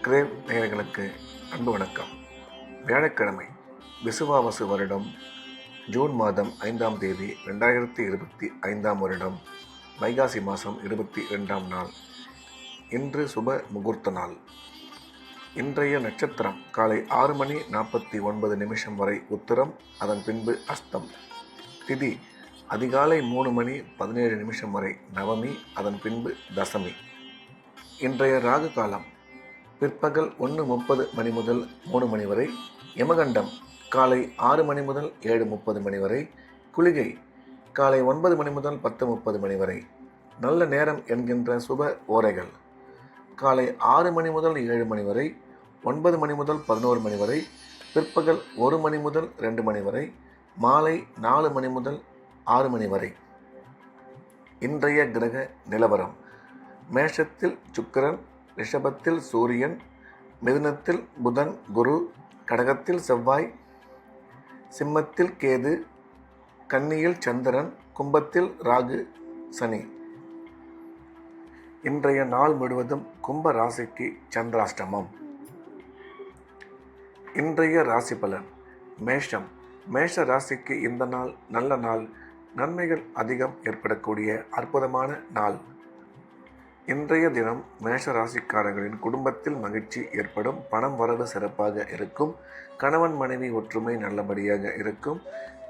Grave நேயர்களுக்கு அன்பு வணக்கம். வியாழக்கிழமை விசுவாவசு வருடம் ஜூன் மாதம் 5ஆம் தேதி 2025ஆம் வருடம் வைகாசி மாதம் 22ஆம் நாள். இன்று சுப முகூர்த்த நாள். இன்றைய நட்சத்திரம் காலை 6:49 வரை உத்திரம், அதன் பின்பு அஸ்தம். திதி அதிகாலை 3:17 வரை நவமி, அதன் பின்பு தசமி. இன்றைய ராகு காலம் பிற்பகல் 1:30 முதல் 3 வரை. யமகண்டம் காலை 6 முதல் 7:30 வரை. குளிகை காலை 9 முதல் 10:30 வரை. நல்ல நேரம் என்கின்ற சுப ஓரைகள் காலை 6 முதல் 7 வரை, 9 முதல் 11 வரை, பிற்பகல் 1 முதல் 2 வரை, மாலை 4 முதல் 6 வரை. இன்றைய கிரக நிலவரம்: மேஷத்தில் சுக்கிரன், ரிஷபத்தில் சூரியன், மிதுனத்தில் புதன் குரு, கடகத்தில் செவ்வாய், சிம்மத்தில் கேது, கன்னியில் சந்திரன், கும்பத்தில் ராகு சனி. இன்றைய நாள் முழுவதும் கும்ப ராசிக்கு சந்திராஷ்டமம். இன்றைய ராசி பலன்: மேஷம். மேஷ ராசிக்கு இந்த நாள் நல்ல நாள். நன்மைகள் அதிகம் ஏற்படக்கூடிய அற்புதமான நாள். இன்றைய தினம் மேஷ ராசிக்காரர்களின் குடும்பத்தில் மகிழ்ச்சி ஏற்படும். பணம் வரவு சிறப்பாக இருக்கும். கணவன் மனைவி ஒற்றுமை நல்லபடியாக இருக்கும்.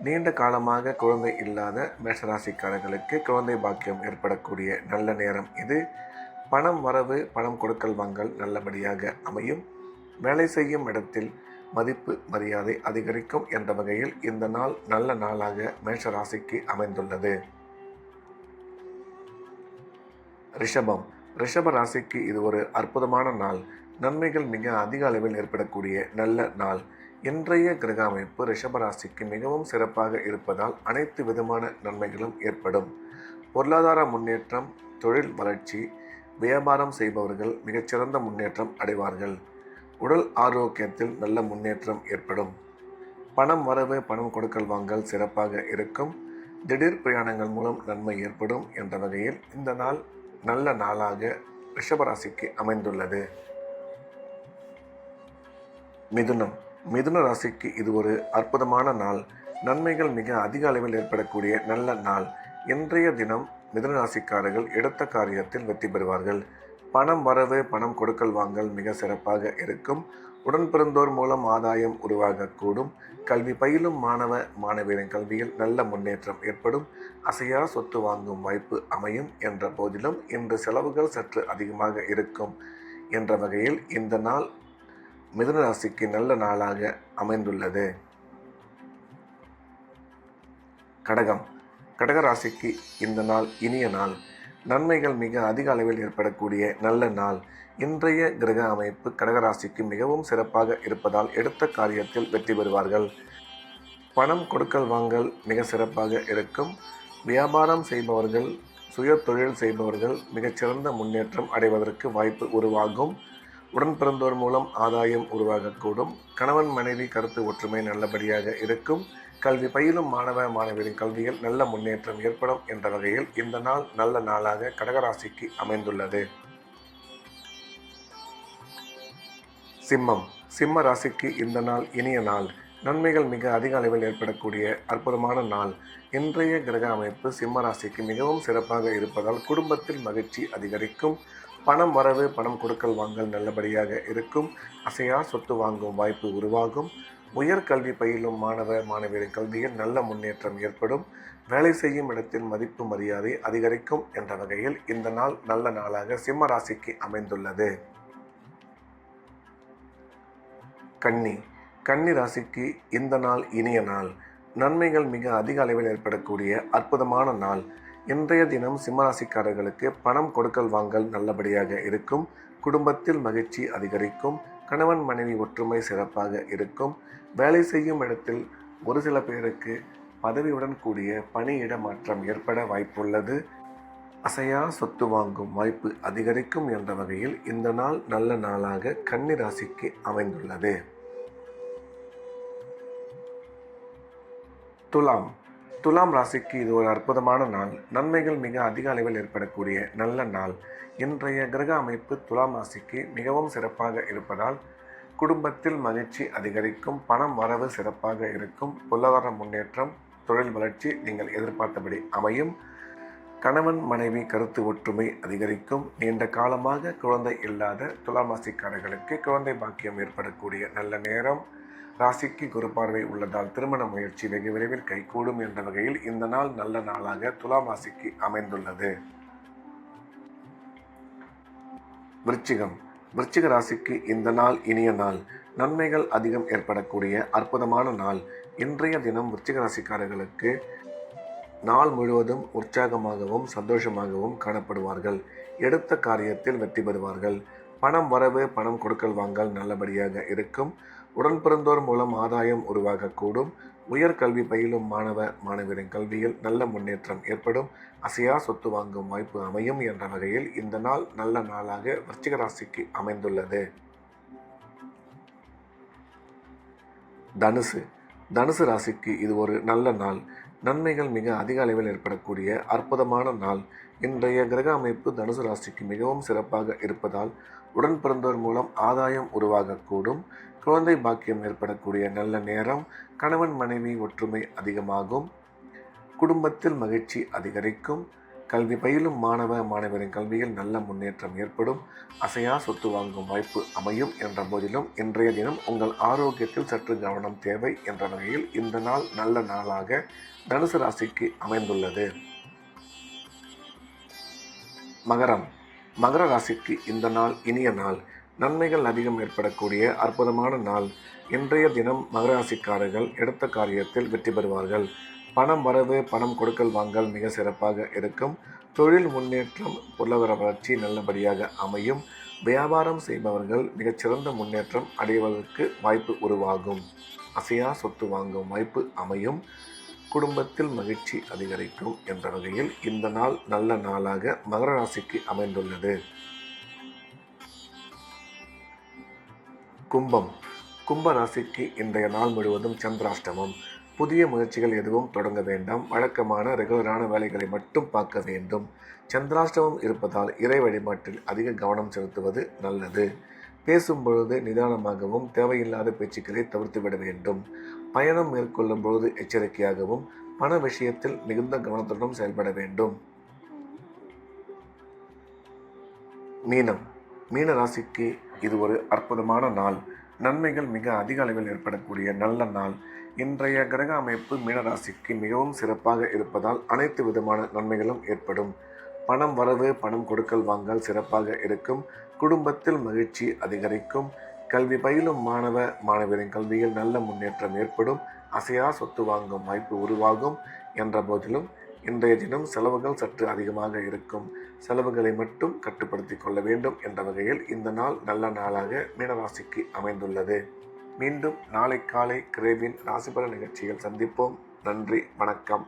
நீண்ட காலமாக குழந்தை இல்லாத மேஷராசிக்காரர்களுக்கு குழந்தை பாக்கியம் ஏற்படக்கூடிய நல்ல நேரம் இது. பணம் வரவு, பணம் கொடுக்கல் வாங்கல் நல்லபடியாக அமையும். வேலை செய்யும் இடத்தில் மதிப்பு மரியாதை அதிகரிக்கும் என்ற வகையில் இந்த நாள் நல்ல நாளாக மேஷ ராசிக்கு அமைந்துள்ளது. ரிஷபம். ரிஷப ராசிக்கு இது ஒரு அற்புதமான நாள். நன்மைகள் மிக அதிக அளவில் ஏற்படக்கூடிய நல்ல நாள். இன்றைய கிரக அமைப்பு ரிஷப ராசிக்கு மிகவும் சிறப்பாக இருப்பதால் அனைத்து விதமான நன்மைகளும் ஏற்படும். பொருளாதார முன்னேற்றம், தொழில் வளர்ச்சி, வியாபாரம் செய்பவர்கள் மிகச்சிறந்த முன்னேற்றம் அடைவார்கள். உடல் ஆரோக்கியத்தில் நல்ல முன்னேற்றம் ஏற்படும். பணம் வரவு, பணம் கொடுக்கல் வாங்கல் சிறப்பாக இருக்கும். திடீர் பிரயாணங்கள் மூலம் நன்மை ஏற்படும் என்ற வகையில் இந்த நாள் நல்ல நாளாக ரிஷபராசிக்கு அமைந்துள்ளது. மிதுனம். மிதுன ராசிக்கு இது ஒரு அற்புதமான நாள். நன்மைகள் மிக அதிக அளவில் ஏற்படக்கூடிய நல்ல நாள். இன்றைய தினம் மிதுன ராசிக்காரர்கள் எடுத்த காரியத்தில் வெற்றி பெறுவார்கள். பணம் வரவு, பணம் கொடுக்கல் வாங்கல் மிக சிறப்பாக இருக்கும். உடன் பிறந்தோர் மூலம் ஆதாயம் உருவாகக்கூடும். கல்வி பயிலும் மாணவ மாணவியரின் கல்வியில் நல்ல முன்னேற்றம் ஏற்படும். அசையா சொத்து வாங்கும் வாய்ப்பு அமையும் என்ற போதிலும் இன்று செலவுகள் சற்று அதிகமாக இருக்கும் என்ற வகையில் இந்த நாள் மிதுன ராசிக்கு நல்ல நாளாக அமைந்துள்ளது. கடகம். கடகராசிக்கு இந்த நாள் இனிய நாள். நன்மைகள் மிக அதிக அளவில் ஏற்படக்கூடிய நல்ல நாள். இன்றைய கிரக அமைப்பு கடகராசிக்கு மிகவும் சிறப்பாக இருப்பதால் எடுத்த காரியத்தில் வெற்றி பெறுவார்கள். பணம் கொடுக்கல் வாங்கல் மிக சிறப்பாக இருக்கும். வியாபாரம் செய்பவர்கள், சுய தொழில் செய்பவர்கள் மிகச்சிறந்த முன்னேற்றம் அடைவதற்கு வாய்ப்பு உருவாகும். உடன் பிறந்தோர் மூலம் ஆதாயம் உருவாகக்கூடும். கணவன் மனைவி கருத்து ஒற்றுமை நல்லபடியாக இருக்கும். கல்வி பயிலும் மாணவ மாணவியரின் கல்வியில் நல்ல முன்னேற்றம் ஏற்படும் என்ற வகையில் இந்த நாள் நல்ல நாளாக கடகராசிக்கு அமைந்துள்ளது. சிம்மம். சிம்ம ராசிக்கு இந்த நாள் இனிய நாள். நன்மைகள் மிக அதிக அளவில் ஏற்படக்கூடிய அற்புதமான நாள். இன்றைய கிரக அமைப்பு சிம்ம ராசிக்கு மிகவும் சிறப்பாக இருப்பதால் குடும்பத்தில் மகிழ்ச்சி அதிகரிக்கும். பணம் வரவு, பணம் கொடுக்கல் வாங்கல் நல்லபடியாக இருக்கும். அசையா சொத்து வாங்கும் வாய்ப்பு உருவாகும். உயர்கல்வி பயிலும் மாணவ மாணவியரின் கல்வியில் நல்ல முன்னேற்றம் ஏற்படும். வேலை செய்யும் இடத்தில் மதிப்பு மரியாதை அதிகரிக்கும் என்ற வகையில் இந்த நாள் நல்ல நாளாக சிம்ம ராசிக்கு அமைந்துள்ளது. கன்னி. கன்னி ராசிக்கு இந்த நாள் இனிய நாள். நன்மைகள் மிக அதிக அளவில் ஏற்படக்கூடிய அற்புதமான நாள். இன்றைய தினம் சிம்மராசிக்காரர்களுக்கு பணம் கொடுக்கல் வாங்கல் நல்லபடியாக இருக்கும். குடும்பத்தில் மகிழ்ச்சி அதிகரிக்கும். கணவன் மனைவி ஒற்றுமை சிறப்பாக இருக்கும். வேலை செய்யும் இடத்தில் ஒரு சில பேருக்கு பதவியுடன் கூடிய பணியிட மாற்றம் ஏற்பட வாய்ப்புள்ளது. அசையா சொத்து வாங்கும் வாய்ப்பு அதிகரிக்கும் என்ற வகையில் இந்த நாள் நல்ல நாளாக கன்னி ராசிக்கு அமைந்துள்ளது. துலாம். துலாம் ராசிக்கு இது ஒரு அற்புதமான நாள். நன்மைகள் மிக அதிக அளவில் ஏற்படக்கூடிய நல்ல நாள். இன்றைய கிரக அமைப்பு துலாம் ராசிக்கு மிகவும் சிறப்பாக இருப்பதால் குடும்பத்தில் மகிழ்ச்சி அதிகரிக்கும், பணம் வரவு சிறப்பாக இருக்கும், பொருளாதார முன்னேற்றம், தொழில் வளர்ச்சி நீங்கள் எதிர்பார்த்தபடி அமையும். கணவன் மனைவி கருத்து ஒற்றுமை அதிகரிக்கும். நீண்ட காலமாக குழந்தை இல்லாத துலாம் ராசிக்காரர்களுக்கு குழந்தை பாக்கியம் ஏற்படக்கூடிய நல்ல நேரம். ராசிக்கு குரு பார்வை உள்ளதால் திருமண முயற்சி வெகு விரைவில் கைகூடும் என்ற வகையில் இந்த நாள் நல்ல நாளாக துலாம் ராசிக்கு அமைந்துள்ளது. விருச்சிகம். விருச்சிக ராசிக்கு இந்த நாள் இனிய நாள். நன்மைகள் அதிகம் ஏற்படக்கூடிய அற்புதமான நாள். இன்றைய தினம் விருச்சிக ராசிக்காரர்களுக்கு நாள் முழுவதும் உற்சாகமாகவும் சந்தோஷமாகவும் காணப்படுவார்கள். எடுத்த காரியத்தில் வெற்றி பெறுவார்கள். பணம் வரவு, பணம் கொடுக்கல் வாங்கல் நல்லபடியாக இருக்கும். உடன் பிறந்தோர் மூலம் ஆதாயம் உருவாகக்கூடும். உயர்கல்வி பயிலும் மாணவ மாணவியரின் கல்வியில் நல்ல முன்னேற்றம் ஏற்படும். அசையா சொத்து வாங்கும் வாய்ப்பு அமையும் என்ற வகையில் இந்த நாள் நல்ல நாளாக விருச்சிக ராசிக்கு அமைந்துள்ளது. தனுசு. தனுசு ராசிக்கு இது ஒரு நல்ல நாள். நன்மைகள் மிக அதிக அளவில் ஏற்படக்கூடிய அற்புதமான நாள். இன்றைய கிரக அமைப்பு தனுசு ராசிக்கு மிகவும் சிறப்பாக இருப்பதால் உடன் பிறந்தோர் மூலம் ஆதாயம் உருவாகக்கூடும். குழந்தை பாக்கியம் ஏற்படக்கூடிய நல்ல நேரம். கணவன் மனைவி ஒற்றுமை அதிகமாகும். குடும்பத்தில் மகிழ்ச்சி அதிகரிக்கும். கல்வி பயிலும் மாணவ மாணவரின் கல்வியில் நல்ல முன்னேற்றம் ஏற்படும். அசையா சொத்து வாங்கும் வாய்ப்பு அமையும் என்ற போதிலும் இன்றைய தினம் உங்கள் ஆரோக்கியத்தில் சற்று கவனம் தேவை என்ற வகையில் இந்த நாள் நல்ல நாளாக தனுசு ராசிக்கு அமைந்துள்ளது. மகரம். மகர ராசிக்கு இந்த நாள் இனிய நாள். நன்மைகள் அதிகம் ஏற்படக்கூடிய அற்புதமான நாள். இன்றைய தினம் மகர ராசிக்காரர்கள் எடுத்த காரியத்தில் வெற்றி பெறுவார்கள். பணம் வரவு, பணம் கொடுக்கல் வாங்கல் மிக சிறப்பாக இருக்கும். தொழில் முன்னேற்றம், பொருளாதார வளர்ச்சி நல்லபடியாக அமையும். வியாபாரம் செய்பவர்கள் மிகச்சிறந்த முன்னேற்றம் அடைவதற்கு வாய்ப்பு உருவாகும். அசையா சொத்து வாங்கும் வாய்ப்பு அமையும். குடும்பத்தில் மகிழ்ச்சி அதிகரிக்கும் என்ற வகையில் இந்த நாள் நல்ல நாளாக மகர ராசிக்கு அமைந்துள்ளது. கும்பம். கும்ப ராசிக்கு இன்றைய நாள் முழுவதும் சந்திராஷ்டமம். புதிய முயற்சிகள் எதுவும் தொடங்க வேண்டாம். வழக்கமான ரெகுலரான வேலைகளை மட்டும் பார்க்க வேண்டும். சந்திராஷ்டமம் இருப்பதால் இறை வழிபாட்டில் அதிக கவனம் செலுத்துவது நல்லது. பேசும்பொழுது நிதானமாகவும் தேவையில்லாத பேச்சுக்களை தவிர்த்துவிட வேண்டும். பயணம் மேற்கொள்ளும் பொழுது எச்சரிக்கையாகவும் பண விஷயத்தில் மிகுந்த கவனத்துடன் செயல்பட வேண்டும். மீனம். மீன ராசிக்கு இது ஒரு அற்புதமான நாள். நன்மைகள் மிக அதிக அளவில் ஏற்படக்கூடிய நல்ல நாள். இன்றைய கிரக அமைப்பு மீனராசிக்கு மிகவும் சிறப்பாக இருப்பதால் அனைத்து விதமான நன்மைகளும் ஏற்படும். பணம் வரவு, பணம் கொடுக்கல் வாங்கல் சிறப்பாக இருக்கும். குடும்பத்தில் மகிழ்ச்சி அதிகரிக்கும். கல்வி பயிலும் மாணவ மாணவியரின் கல்வியில் நல்ல முன்னேற்றம் ஏற்படும். அசையா சொத்து வாங்கும் வாய்ப்பு உருவாகும் என்ற போதிலும் இன்றைய தினம் செலவுகள் சற்று அதிகமாக இருக்கும். செலவுகளை மட்டும் கட்டுப்படுத்தி கொள்ள வேண்டும் என்ற வகையில் இந்த நாள் நல்ல நாளாக மீனராசிக்கு அமைந்துள்ளது. மீண்டும் நாளை காலை கிரேவின் ராசிபலன் நிகழ்ச்சியில் சந்திப்போம். நன்றி, வணக்கம்.